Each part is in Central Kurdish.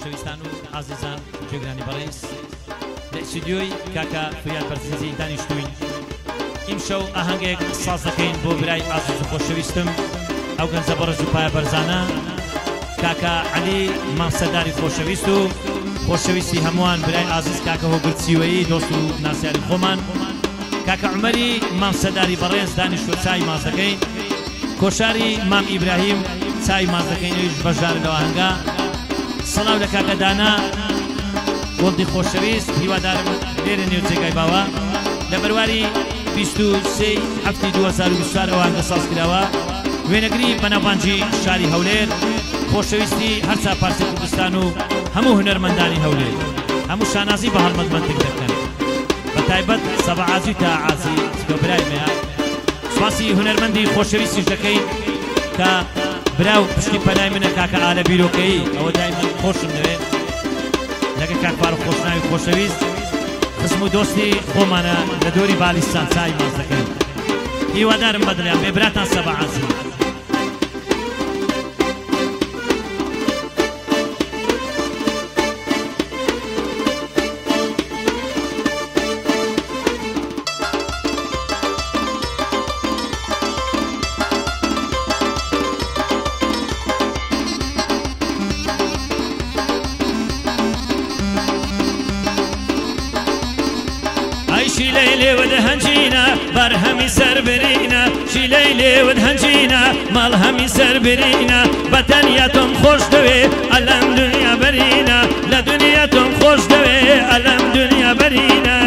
خۆشەویستان و عزیزان جێگرانی بەڕێز لە ئیستودیۆی کاکا فریاد بەرزنجی دانیشتووین ئیمشەو ئاهەنگێک ساز دەکەین بۆ برای ئازیز و خۆشەویستم ئەو گەنجە بەڕێز و پایە بەرزانە کاکا عەلی مامسەداری خۆشەویست و خۆشەویستی هەمووان برای ئازیز کاکە هۆگرچیوەیی دۆست و ناسیاری خۆمان کاکە عومەری مامسەداری بەڕێز دانیشتووە چای ماز دەکەین کۆشاری مام ئیبراهیم چای ماز دەکەینەوەیش بەشدارە لەو ئاهەنگە سەڵاو لە کاکە دانا گۆڵدی خۆشەویست هیوادارم لێرە نێو جێگای باوە لە بەرواری 23 هەفتی 2024 ئەو ئاهەنگە ساز کراوە وێنەگری بەناوبانگی شاری هەولێر خۆشەویستی هەرچا پارچە کوردستان و هەموو هونەرمەندانی هەولێر هەموو شانازی بە هەڵمەتمەندێک دەکەن بە تایبەت سەبعازی تا عازی برایمەیە سواسی هونەرمەندی خۆشەویستیش دەکەین کە براو پشتی پەنای منە کاکە ئالە بیرۆکەیی ئەوە دایما خۆشم دەوێت لەگە کاکپار خۆشناوی خۆشەویست خزم و دۆستی خۆمانە لە دۆری بالیستان چای ماز دەکەین هیوادارم بەدڵیان بێ براتان سەبعازی شیلەی ودهنجینا بر همی سر برینا شیلەی ودهنجینا مال همی سر برینا بەتەنیاتم خۆش دەوێ ئەلەم دنیا بەرینا لە دنیاتم خۆش دەوێ ئەلەم دنیا بەرینا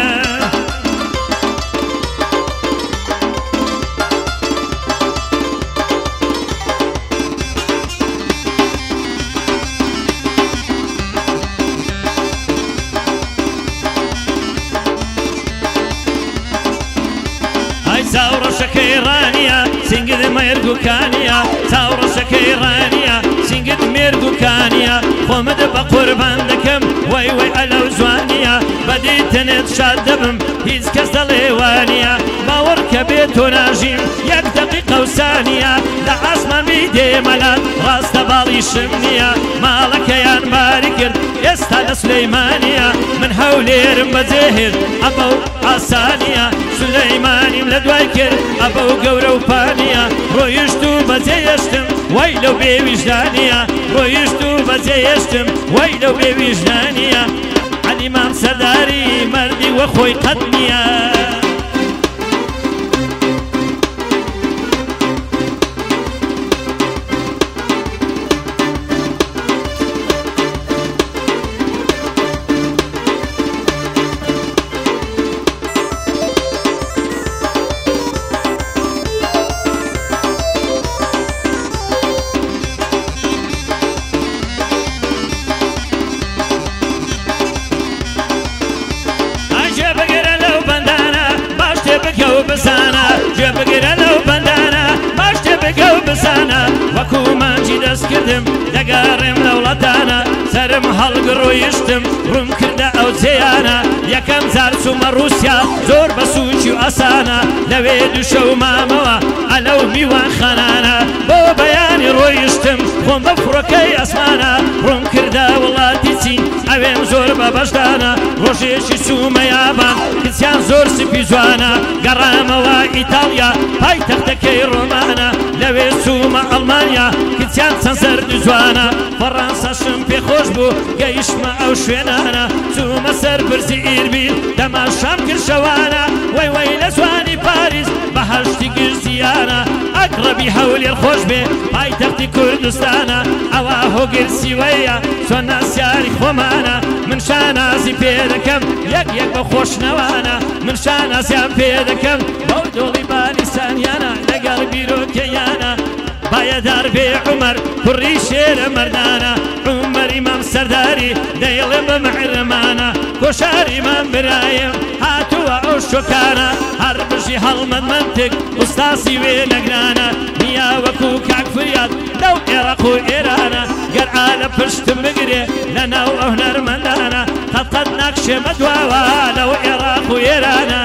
چاوڕەشەکەی ڕانیە سنگت مێرگوکانیە چاوڕەشەکەی ڕانیە سنگت مێرگوکانیە خۆمت بە قوربان دەکەم وای وای ئەلەو جوانیە بەدیتنت شاد دەبم هیچ کەس دەڵێوانیە باوەڕ کە بێت تۆ ناژیم یەک دەقیقە و سانیە لە ئاسمان بیدێمەلات ڕاستە باڵیشم نییە ماڵەکەیان باری کرد ئێستا لە سولەیمانیە من هەولێرم بەجێهێشت ئەبە و ئاسانیە سولەیمانیم لە دوای کرد ئەبە و گەورە و پانیە ڕۆیشت و بەجێهێشتم وای لەو بێویژدانیە ڕۆیشت و بەجێهێشتم وای لەو بێویژدانیە عەلی مامسەداری مەردی وە خۆی قەت نییە جێ بگرە لەو بەندانە باش تێ بگە و بزانە وەکو مانجی دەست کردم دەگەڕێم لە وڵاتانە سەرم هەڵگڕۆیشتم ڕوم کردە ئەو جێیانە یەکەم جار چوومە ڕووسیا زۆر بە سووچی و ئەسانە لەوێ دووشە و مامەوە ئەلەو میوان خانانە بۆ بەیانی ڕۆیشتم خۆم بە فڕۆکەی ئەسمانە ڕوم کردە وڵاتی چین ئەوێم زۆر بە بەشدانە ڕۆژێکی چوومە یابان کچیان زۆر سپی جوانە گەڕامەوە ئیتالیا پایتەختەکەی ڕۆمانە لەوێ چوومە ئەڵمانیا کچیان چەند زەرد و جوانە فەڕەنسەشم پێخۆش بوو گەیشتمە ئەو شوێنانە چوومە سەر برزی ئیربیل دەماشام کرد شەوانە وەی وەی لە جوانی پاریس بەهەشتی گرسیانە ئەقرەبی هەولێر خۆش بێ پایتەختی کوردستانە ئەوە هۆگرسیوەیە چۆن ناسیاری خۆمانە من شانازی پێ دەکەم یەک یەک بە خۆشنەوانە من شانازیان پێ دەکەم بەو دۆڵی بالیسانیانە لەگەڵ بیرۆکەیانە باەدار بێ عومەر کوڕی شێرە مەردانە عومەری مامسەرداری دەیڵێ بە محرمانە کۆشاری مام برایم هاتووە ئەو شۆکانە هەر بژی هەڵمەند منتێک ئوستاسی وێ نەگرانە نیا وەکو کاک فریاد لەو عێراق و ئێرانە گەر ئالە پشتم بگرێ لە ناو ئەو هونەرمەندانە قەت ناکشێمە دواوە لەو عێراق و ئێرانە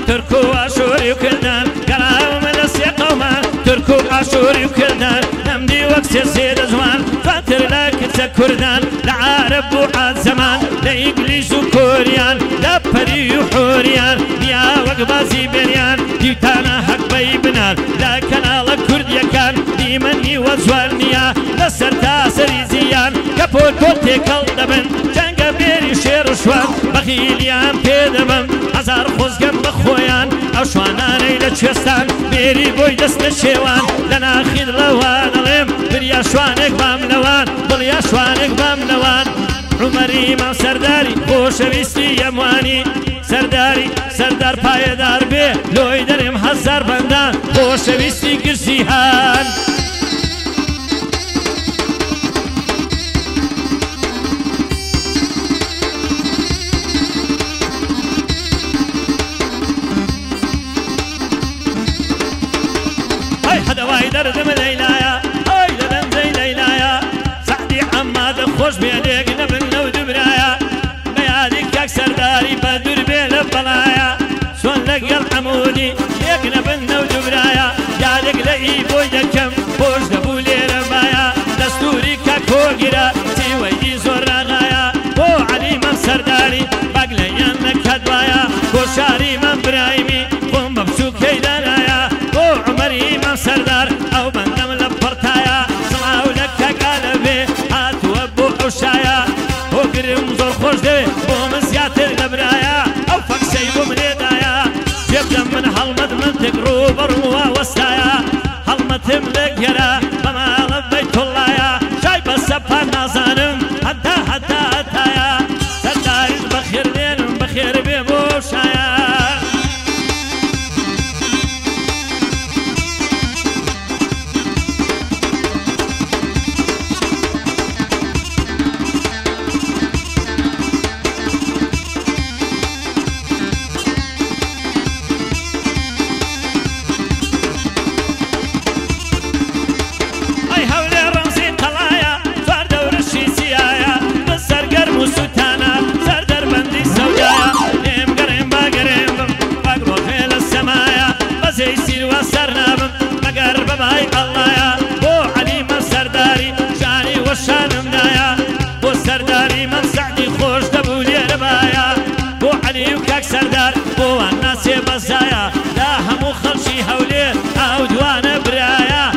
تركو واشوري وكردان قراو من السيقومان تركو واشوري وكردان نمدي وكسر سيد زمان فاتر لك كردان لعرب وعاد زمان لإنجليز وكوريان لبري وحوريان يا وقبازي بريان ديوتانا حق بيبنان لا كنال كرديا كان ديمني وزوالنيا لسر تاسري زيان كبول بوتي كالدبن جنگ بيري شير شوان بخيليان بيدبن هزار خوزگم بخويان او شواناني لچستان بيري بوي دست شوان لنا خيد لوان الام بريا شوانك بامنوان بليا شوانك بامنوان عمري ما سرداري خوشويستي يمواني سرداري سردار پایدار بي لوي درم هزار بندان خوشويستي گرسيهان هدواي دردم ليلايا هاي دردم زي ليلايا سعدي حماد خوش بيديك نبن لو دبرايا بياديك كاك سرداري بدر بيل بلايا سوان لك الحمودي ليك نبن لو دبرايا ياديك لئي بويدكم خوش دبولي رمايا دستوري كاكو جرا سيويدي زور غايا بو علي من سرداري بقليان لك هدوايا بو شاري من برايمي قوم ببسو كيدانايا بو عمري من سردار او بندم لبرتايا صلاو لك قلبي هات وابو حوشايا بو قرم زور خوش دوي بو مزيات النبرايا او فكسي بو منيدايا جبدا من حلمت من تقرو بروا وستايا حلمت ملك يرا بما لبيت الله شاي بس نازانم حتى يا سردار بخير لين بخير بيبو شايا سردار بو الناس مزايا لا همو خلشي هولي او دوان برايا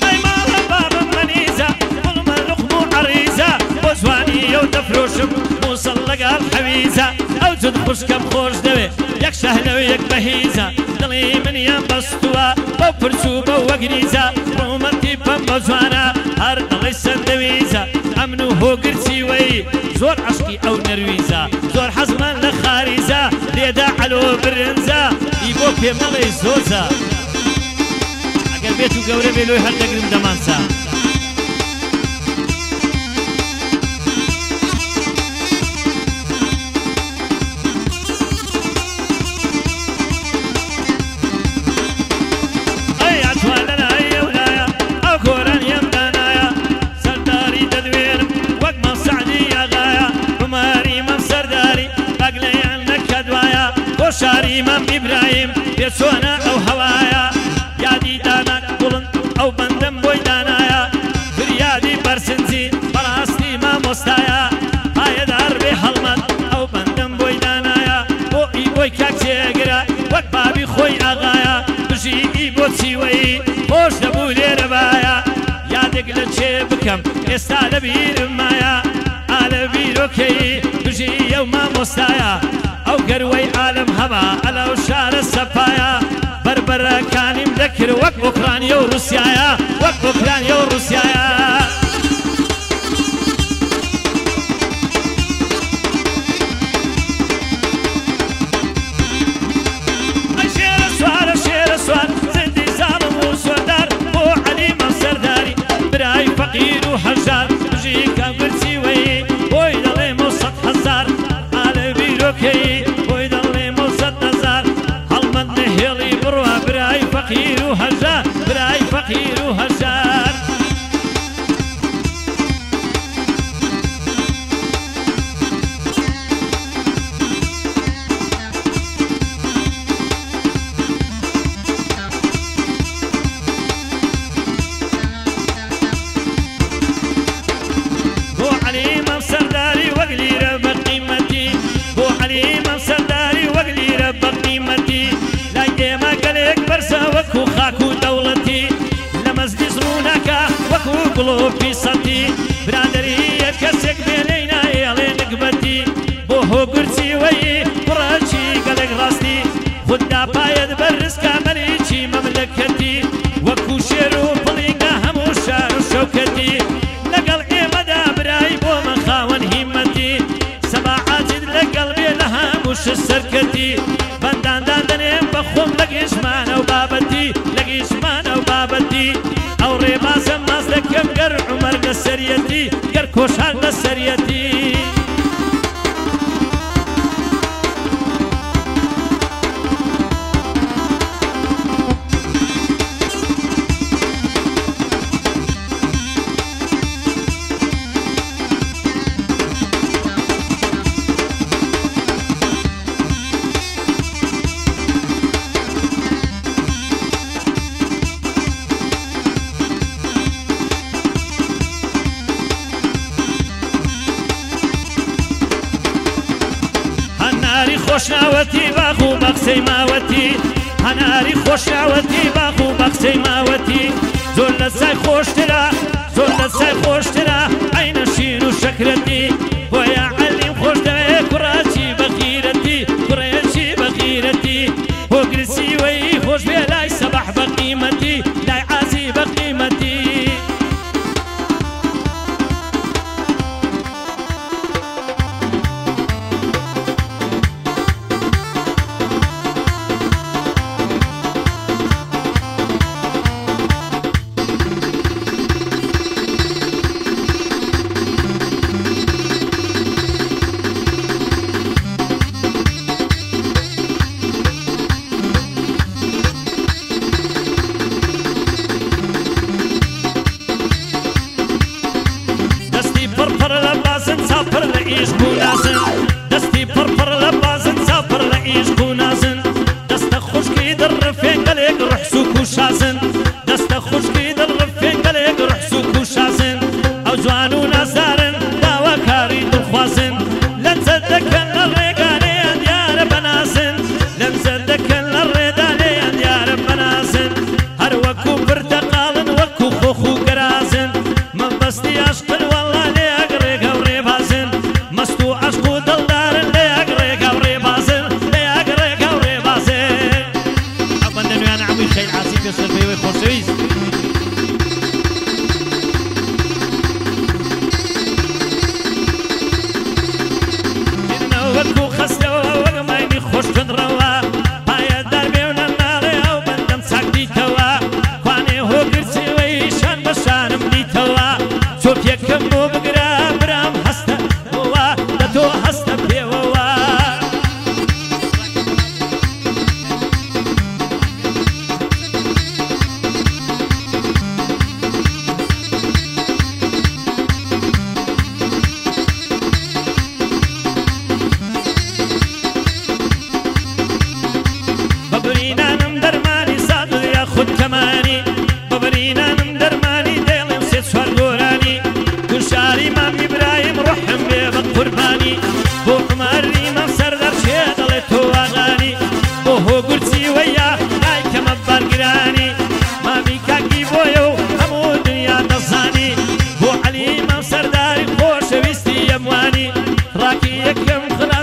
اي مالا بابا منيزة ظلم اللقم عريزة وزواني يو تفروشم موصلق الحويزة او تدخش كم خوش دوي يك شهلة ويك بهيزة دلي من ينبسطوا بو فرسو بو وقنيزة رومانتي بمزوانا هر دلي سندويزة امنو هو قرسي وي زور عشقي او نرويزة زور حزما لخاريزة ليدا علو برنزة يبو بيم نغي زوزة اگر بيتو قوري بيلوي هل تقرم دمانسا شاري امام ابراهيم بيسونا او هوايا يادي دانك بلند او بندم بوي دانايا فريادي برسنزي براستي ما مستايا هاي دار بحلمت او بندم بوي دانايا بوي بوي كاكسيقرا وك بابي خوي اغايا بجي ايبو تسيوي خوش دبولي ربايا يادك لتشي بكم استال بير مايا على بيروكي بجي يوم مستايا او قروي عالم هبا على وشار السفايا بربرة كان مذكر وك اوكرانيا وروسيا وك اوكرانيا وروسيا شير سوار زندي ظالم وسودار بو علي من سرداري براي فقير وحجار بجيك امرسي وي بوي دلي موسط هزار على بيروكي فقير وهجار براي فقير وهجار تاكو دولتي لمزدي زرونك وكو قلوبي صتي برادري كسك بينينا يالي نقبتي بوهو قرسي وي قراشي قلق راستي خدا بايد برس كامليشي مملكتي وكو شيرو بلينغا همو شارو شوكتي لقل إيمدا براي بو مخاون همتي سباعات لقلبي لها مش السركتي بندان داندنين بخوم لقيش مانا وبابتي لقيش مانا وبابتي او ريباسم مازدكم قر عمر قسريتي قر كوشان قسريتي خوشناوتي باخو بخسي ماوتي هناري خوشناوتي باخو بخسي ماوتي زول الساي خوشترا زول الساي خوشترا عين الشين وشكرتي ويا علم خوش دعي كراشي بخيرتي كراشي بخيرتي وقرسي وي خوش بيلاي سبح بقيمتي لاي عازي بقيمتي دستي فرفر لبازن سافر لعيش كونازن دست خشكي درفين قليق روح سوق وشازن دست خشكي درفين قليق روح سوق وشازن او جوانو نازارن داوا كاري دخوازن لنزدكن الرقاني ديار بنازن لنزدكن الرقاني ديار بنازن هر وكو برتقالن وكو خوخو قرازن من بستي عشقن والله ليقرق وريبازن مستو عشقو دلدارن ليقرق وريبازن ليقرق وريبازن أبندن ويانا عمي خيل عاسيب يسر بيوي خوشويز إنه وكو خستو وقميني خوش كن روا بايا دربي ونمالي أو بندم ساقدي توا خواني هو قرسي ويشان بشانم دي توا شوف يكم مو بقرا برام هستا هوا دتو هستا بيوا ببرينا نمدرماني صادر ياخد كماني ببرينا نمدرماني ديلم سيد شوار قوراني كل شاري مام إبراهيم روحهم بيبق قرباني بو عمري مام سردر شيدلتو أغاني بو هو قرسي ويا هاي كمبار قراني مامي كاكي بويو همو دنيا نصاني بو علي مام سرداري خوش ويستي يمواني راكي يكم خلا